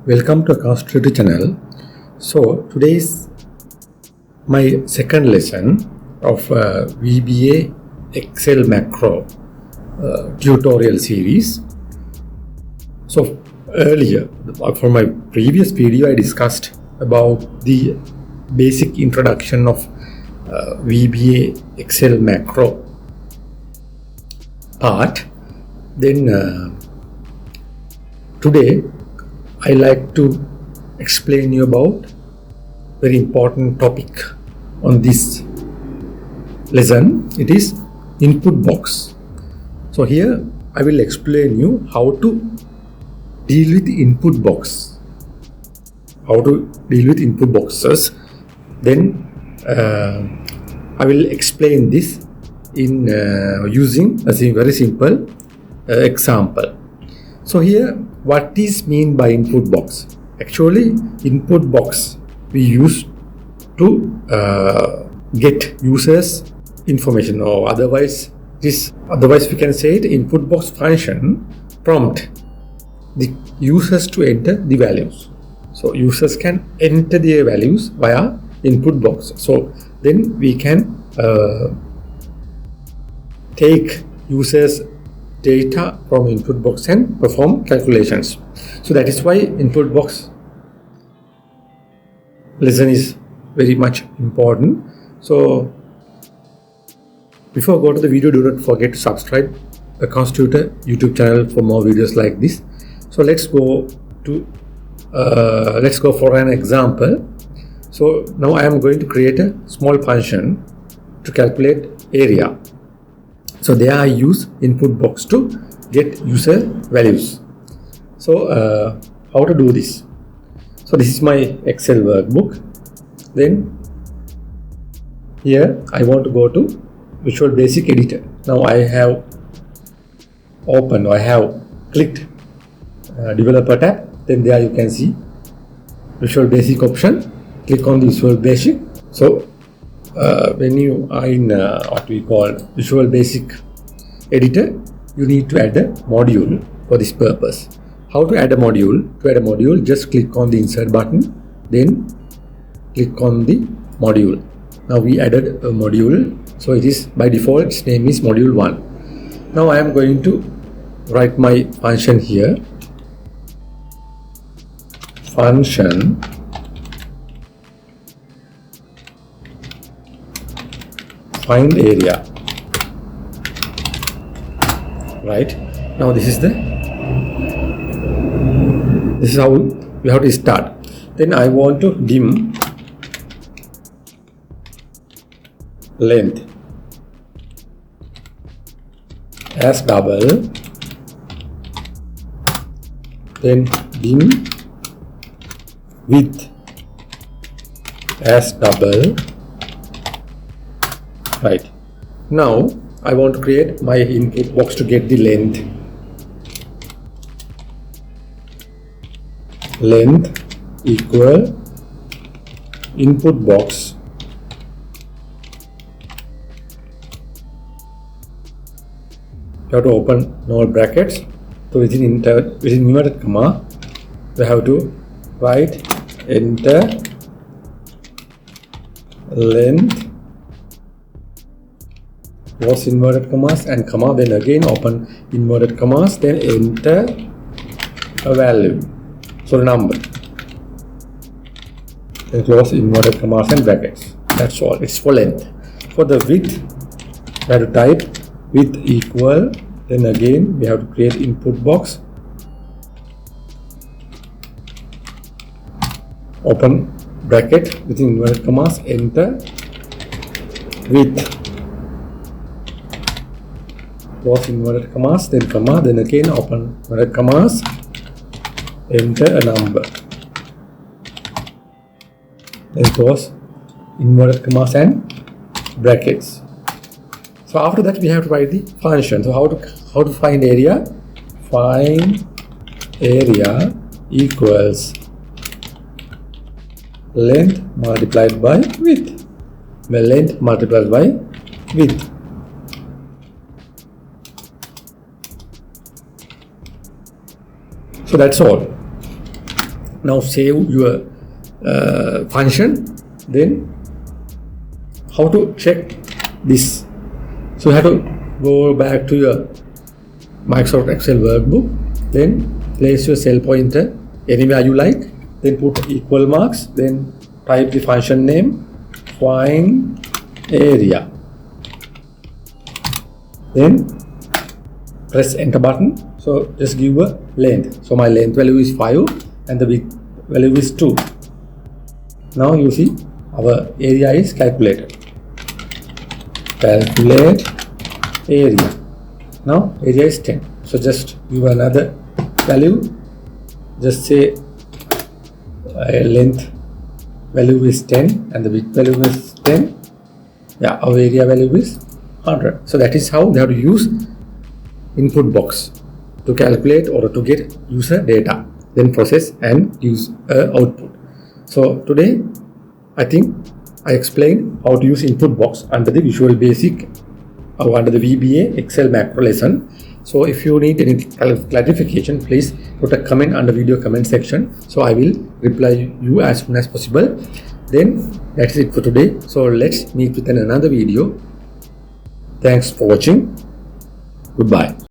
Welcome to Accounts Tutor channel. So today is my second lesson of VBA Excel Macro tutorial series. So earlier, for my previous video, I discussed about the basic introduction of VBA Excel Macro part. Then today I like to explain you about very important topic on this lesson. It is input box. So here I will explain you how to deal with the input box, how to deal with input boxes. Then I will explain this in using a very simple example. So here, what is mean by input box? Actually, input box we use to get users information, or otherwise we can say it input box function prompt the users to enter the values. So users can enter their values via input box. So then we can take users data from input box and perform calculations. So that is why input box lesson is very much important. So before I go to the video, do not forget to subscribe Accounts Tutor YouTube channel for more videos like this. So let's go for an example. So now I am going to create a small function to calculate area. So there I use input box to get user values. So how to do this? So this is my Excel workbook. Then here I want to go to Visual Basic Editor. Now I have clicked Developer tab. Then there you can see Visual Basic option. Click on the Visual Basic. So when you are in what we call Visual Basic Editor, you need to add a module for this purpose. How to add a module? To add a module, just click on the Insert button, then click on the module. Now we added a module, so it is by default its name is module 1. Now I am going to write my function here. Function find area. Right now this is how we have to start. Then I want to dim length as double, then dim width as double. Right, now I want to create my input box to get the length equal input box you have to open normal brackets. So within inverted comma we have to write enter length close inverted commas and comma, then again open inverted commas, then enter a value, so a number, then close inverted commas and brackets. That's all. It's for length. For the width, we have to type width equal, then again we have to create input box, open bracket within inverted commas, enter width, close inverted commas, then comma, then again open inverted commas, enter a number, then close inverted commas and brackets. So after that we have to write the function. So how to find area? Find area equals length multiplied by width. Length multiplied by width. So that's all. Now save your function. Then how to check this? So you have to go back to your Microsoft Excel workbook, then place your cell pointer anywhere you like, then put equal marks, then type the function name, find area, then press enter button. So just give a length. So my length value is 5 and the width value is 2. Now you see our area is calculated. Calculate area. Now area is 10. So just give another value. Just say length value is 10 and the width value is 10. Yeah, our area value is 100. So that is how we have to use input box to calculate or to get user data, then process and use output. So today I think I explained how to use input box under the Visual Basic or under the VBA Excel Macro lesson. So if you need any clarification, please put a comment under video comment section. So I will reply you as soon as possible. Then that's it for today. So let's meet with another video. Thanks for watching. Goodbye.